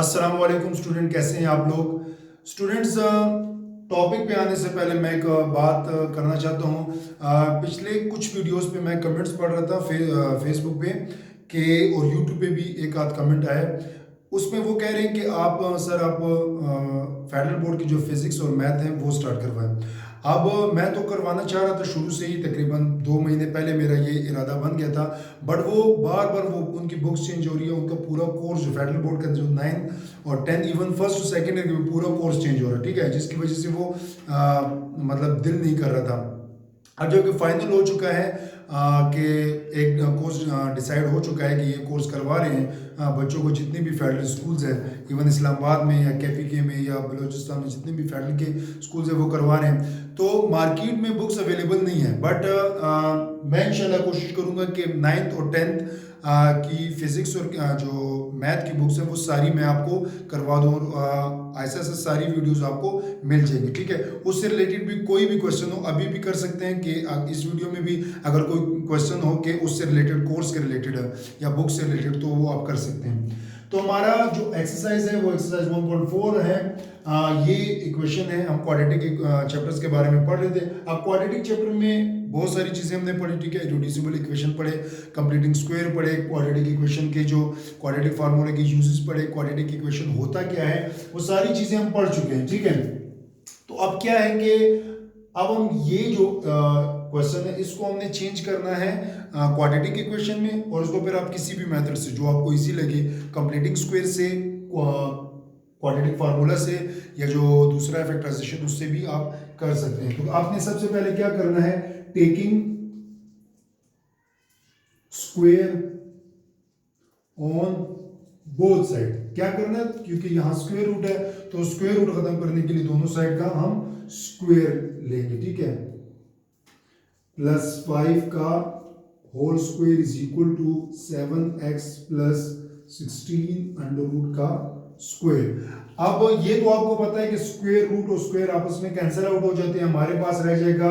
अस्सलाम वालेकुम स्टूडेंट, कैसे हैं आप लोग। स्टूडेंट्स, टॉपिक पे आने से पहले मैं एक बात करना चाहता हूँ। पिछले कुछ वीडियोस पे मैं कमेंट्स पढ़ रहा था फेसबुक पे कि और यूट्यूब पे भी एक आध कमेंट आया। उसमें वो कह रहे हैं कि आप सर आप फेडरल बोर्ड की जो फिज़िक्स और मैथ है वो स्टार्ट करवाएं। अब मैं तो करवाना चाह रहा था शुरू से ही, तकरीबन 2 महीने पहले मेरा ये इरादा बन गया था। बट वो बार बार वो उनकी बुक्स चेंज हो रही है, उनका पूरा कोर्स जो फेडरल बोर्ड का जो 9 और 10 इवन फर्स्ट और सेकेंड ईयर का पूरा कोर्स चेंज हो रहा है, ठीक है, जिसकी वजह से वो मतलब दिल नहीं कर रहा था। अब जो कि फाइनल हो चुका है कि एक कोर्स डिसाइड हो चुका है कि ये कोर्स करवा रहे हैं बच्चों को, जितने भी फेडरल स्कूल्स हैं, इवन इस्लामाबाद में या KPK में या बलूचिस्तान में जितने भी फेडरल के स्कूल्स हैं वो करवा रहे हैं। तो मार्केट में बुक्स अवेलेबल नहीं है, बट मैं इंशाल्लाह कोशिश करूँगा कि 9th और 10th की फिज़िक्स और जो मैथ की बुक्स हैं वो सारी मैं आपको करवा दूँ, और ऐसे ऐसे सारी वीडियोस आपको मिल जाएगी, ठीक है। उससे रिलेटेड भी कोई भी क्वेश्चन हो अभी भी कर सकते हैं कि इस वीडियो में भी अगर कोई क्वेश्चन हो कि उससे रिलेटेड, कोर्स के रिलेटेड या बुक से रिलेटेड, तो वो आप कर सकते हैं। तो हमारा जो एक्सरसाइज है वो एक्सरसाइज 1.4 है। ये इक्वेशन है, हम क्वाड्रेटिक चैप्टर्स के बारे में पढ़ रहे थे। अब क्वाड्रेटिक चैप्टर में बहुत सारी चीज़ें हमने पढ़ी, ठीक है। इररेड्यूसिबल इक्वेशन पढ़े, कंप्लीटिंग स्क्वायर पढ़े, क्वाड्रेटिक इक्वेशन के जो क्वाड्रेटिक फार्मूले के यूजेस पढ़े, क्वाड्रेटिक इक्वेशन होता क्या है, वो सारी चीज़ें हम पढ़ चुके हैं, ठीक है। तो अब क्या है कि अब हम ये जो क्वेश्चन है इसको हमने चेंज करना है क्वाड्रेटिक इक्वेशन में, और उसको फिर आप किसी भी मेथड से जो आपको इजी लगे, कंप्लीटिंग स्क्वायर से, क्वाड्रेटिक फार्मूला से, या जो दूसरा है फैक्टराइजेशन, उससे भी आप कर सकते हैं। तो आपने सबसे पहले क्या करना है, taking square on both side, क्या करना है, क्योंकि यहां स्क्वायर रूट है तो स्क्वायर रूट खत्म करने के लिए दोनों साइड का हम स्क्वायर लेंगे, ठीक है। +5 का whole square is equal to 7x + 16 under root का स्क्वायर। अब ये तो आपको पता है कि स्क्वायर रूट और स्क्वायर आपस में कैंसिल आउट हो जाते हैं, हमारे पास रह जाएगा।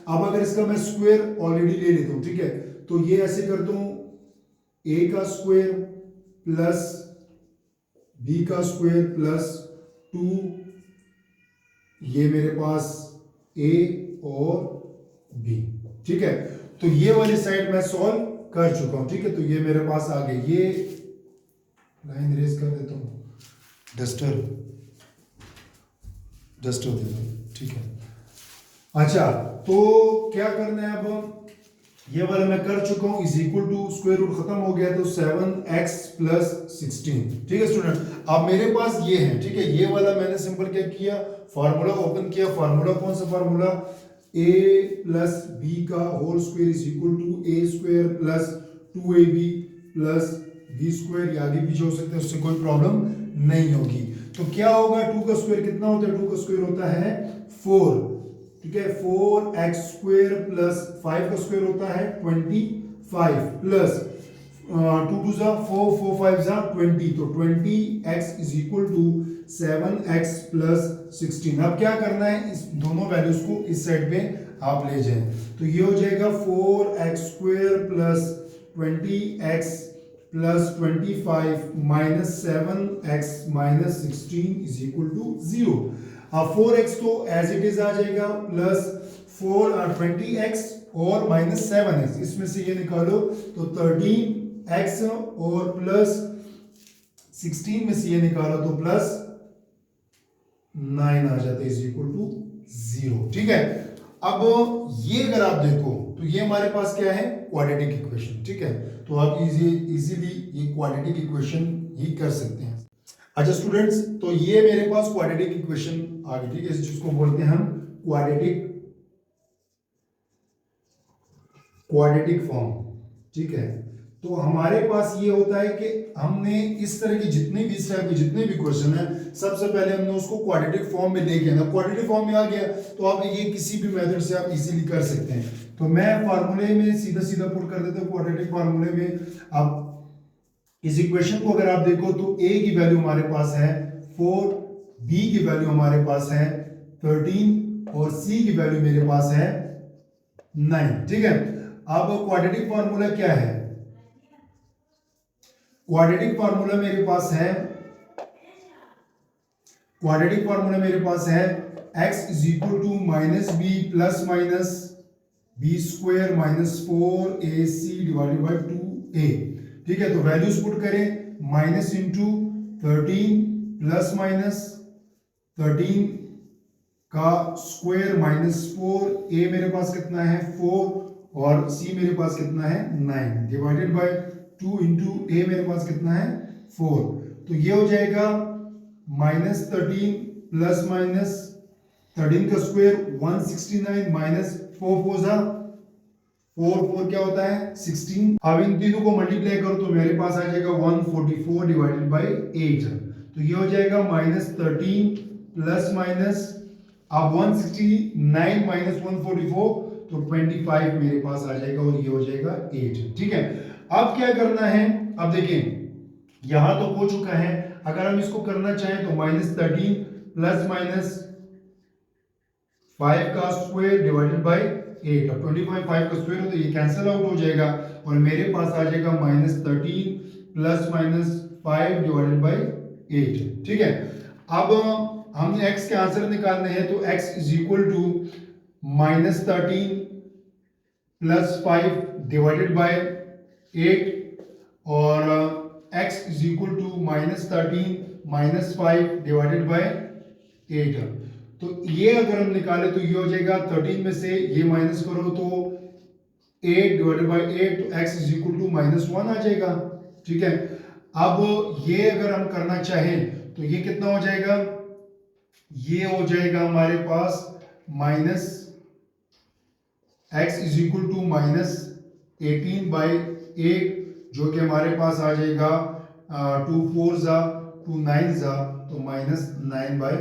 अब अगर इसका मैं स्क्वायर ऑलरेडी ले लेता हूं, ठीक है, तो ये ऐसे करता हूं, a का स्क्वायर प्लस b का स्क्वायर प्लस 2, ये मेरे पास a और b, ठीक है। तो ये वाली साइड मैं सॉल्व कर चुका हूं, ठीक है। तो ये मेरे पास आ गए, ये लाइन रेज कर देता हूं, डस्टर दे दो, ठीक है। अच्छा, तो क्या करना है, अब ये वाला मैं कर चुका हूं, is equal to square root खत्म हो गया तो 7x + 16, ठीक है स्टूडेंट। अब मेरे पास ये है, ठीक है, ये वाला मैंने सिंपल क्या किया, फार्मूला ओपन किया। फार्मूला कौन सा फार्मूला, a + b का whole square is equal to a² + 2ab + b², या आगे पीछे हो सकते हैं, उससे कोई प्रॉब्लम नहीं होगी। तो क्या होगा, 2 का स्क्वायर कितना होता है, 2 का स्क्वायर होता है 4, ठीक है। 4x² + 5 का स्क्वायर होता है 25 प्लस 2 2 जा 4, 4 5 जा 20, तो 20x is equal to 7x + 16। अब क्या करना है, इस दोनों वैल्यूज को इस साइड पे आप ले जाएं, तो ये हो जाएगा 4x² + 20x + 25 - 7x - 16 is equal to 0। अब 4x तो एज इट इज आ जाएगा, प्लस 20x और -7x, इसमें से ये निकालो तो 13x, और प्लस 16 में से ये निकालो तो प्लस 9 आ जाता है, इज इक्वल टू 0, ठीक है। अब ये अगर आप देखो तो ये हमारे पास क्या है, क्वाड्रेटिक इक्वेशन, ठीक है। तो आप इजीली ये क्वाड्रेटिक इक्वेशन ही कर सकते हैं। अच्छा स्टूडेंट्स, तो ये मेरे पास क्वाड्रेटिक इक्वेशन आ गई, ठीक है, जिसको बोलते हैं हम क्वाड्रेटिक फॉर्म, ठीक है। तो हमारे पास ये होता है कि हमने इस तरह के जितने भी इस टाइप के जितने भी क्वेश्चन है, सबसे पहले हमने उसको क्वाड्रेटिक फॉर्म में लेके आना। क्वाड्रेटिक फॉर्म में आ गया तो आप ये किसी भी मेथड से आप इजीली कर सकते हैं। तो मैं फार्मूले में सीधा सीधा पुट कर देता हूँ क्वाड्रेटिक फार्मूले में। अब इस इक्वेशन को अगर आप देखो तो a की वैल्यू हमारे पास है 4, b की वैल्यू हमारे पास है 13, और c की वैल्यू मेरे पास है 9, ठीक है। अब क्वाड्रेटिक फार्मूला क्या है, क्वाड्रेटिक फार्मूला मेरे पास है क्वाड्रेटिक फार्मूला मेरे पास है x is equal to minus b plus minus b square minus 4ac divided by 2a। ठीक है, तो वैल्यूज पुट करें, माइनस इंटू 13 प्लस माइनस 13 का स्क्वायर माइनस 4, a मेरे पास कितना है 4 और c मेरे पास कितना है 9 डिवाइडेड बाय 2 इंटू a मेरे पास कितना है 4। तो ये हो जाएगा माइनस 13 प्लस माइनस 13 का स्क्वायर 169 माइनस 4 4 क्या होता है 16। अब इन तीनों को मल्टीप्लाई करो तो मेरे पास आ जाएगा 144 डिवाइडेड बाय 8। तो ये हो जाएगा माइनस 13 प्लस माइनस अब 169 माइनस 144 तो 25 मेरे पास आ जाएगा और ये हो जाएगा 8। ठीक है, अब क्या करना है, अब देखिए यहां तो हो चुका है, अगर हम इसको करना चाहें तो माइनस 13 प्लस माइनस 5 का स्क्वायर डिवाइडेड बाय 8। अब 25 5 का स्क्वायर हो तो ये कैंसिल आउट हो जाएगा और मेरे पास आ जाएगा minus 13 plus minus 5 divided by 8। ठीक है, अब हमने x के आंसर निकालने हैं तो x is equal to minus 13 plus 5 divided by 8 और x is equal to minus 13 minus 5 divided by 8। तो ये अगर हम निकाले तो ये हो जाएगा 13 में से ये माइनस करो तो 8 डिवाइडेड बाय 8 तो x is equal to minus 1 आ जाएगा। ठीक है, अब ये अगर हम करना चाहें तो ये कितना हो जाएगा, ये हो जाएगा हमारे पास minus x is equal to minus 18 by 8 जो कि हमारे पास आ जाएगा 2 4 जा 2 9 जा तो माइनस 9 बाई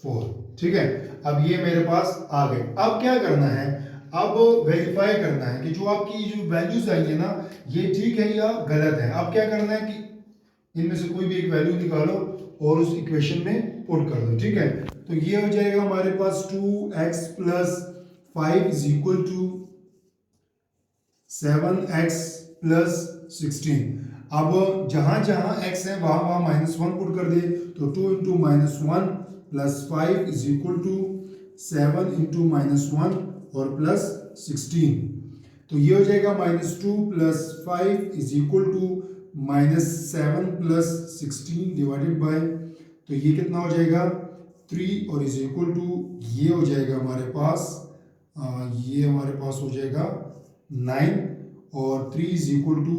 4। ठीक है, अब ये मेरे पास आ गए। अब क्या करना है, अब वेरीफाई करना है कि जो आपकी जो वैल्यूज आई है ना ये ठीक है या गलत है। अब क्या करना है कि इनमें से कोई भी एक वैल्यू निकालो और उस इक्वेशन में पुट कर दो। ठीक है, तो ये हो जाएगा हमारे पास 2x plus 5 is equal to 7x plus 16। अब जहां जहां x है वहां वहां माइनस 1 पुट कर दे तो 2 into minus 1 plus 5 is equal to 7 into minus 1 और प्लस 16। तो ये हो जाएगा minus 2 plus 5 is equal to minus 7 plus 16 divided by, तो ये कितना हो जाएगा 3 और इज इक्वल टू ये हो जाएगा हमारे पास ये हमारे पास हो जाएगा 9 और 3 इज इक्वल टू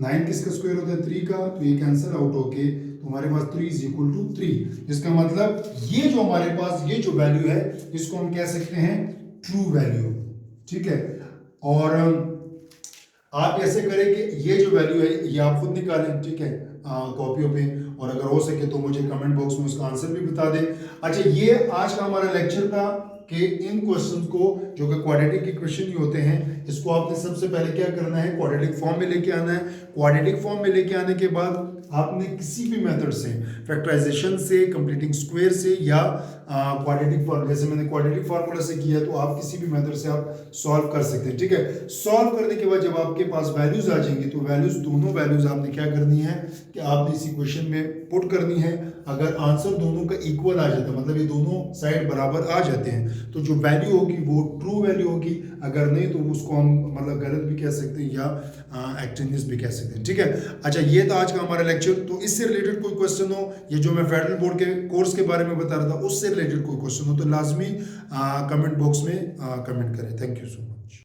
9 किसका स्क्वायर होता है 3 का, तो ये कैंसिल आउट होके तो हमारे पास 3 इज इक्वल टू 3। इसका मतलब ये जो हमारे पास ये जो वैल्यू है इसको हम कह सकते हैं ट्रू वैल्यू। ठीक है, और आप ऐसे करें कि ये जो वैल्यू है ये आप खुद निकालें। ठीक है, कॉपियों पे, और अगर हो सके तो मुझे कमेंट बॉक्स में उसका आंसर भी बता दें। अच्छा, ये आज का हमारा लेक्चर था कि इन क्वेश्चंस को जो कि क्वाड्रेटिक इक्वेशन ही होते हैं इसको आपने सबसे पहले क्या करना है क्वाड्रेटिक फॉर्म में लेके आना है। क्वाड्रेटिक फॉर्म में लेके आने के बाद आपने किसी भी मेथड से फैक्टराइजेशन से, कंप्लीटिंग स्क्वायर से या क्वाड्रेटिक फॉर्म, जैसे मैंने क्वाड्रेटिक फार्मूला से किया तो आप किसी भी मेथड से आप सॉल्व कर सकते हैं। ठीक है, सॉल्व करने के बाद जब आपके पास वैल्यूज आ जाएंगी तो वैल्यूज दोनों वैल्यूज आपने क्या करनी है कि आपने इस इक्वेशन में पुट करनी है। अगर आंसर दोनों का इक्वल आ जाता है, मतलब ये दोनों साइड बराबर आ जाते हैं, तो जो वैल्यू होगी वो ट्रू वैल्यू होगी। अगर नहीं तो उसको हम मतलब गलत भी कह सकते हैं या एक्सचेंजेस भी कह सकते हैं। ठीक है, अच्छा ये था आज का हमारा लेक्चर। तो इससे रिलेटेड कोई क्वेश्चन हो, ये जो मैं फेडरल बोर्ड के कोर्स के बारे में बता रहा था उससे रिलेटेड कोई क्वेश्चन हो तो लाजमी कमेंट बॉक्स में कमेंट करें। Thank you so much.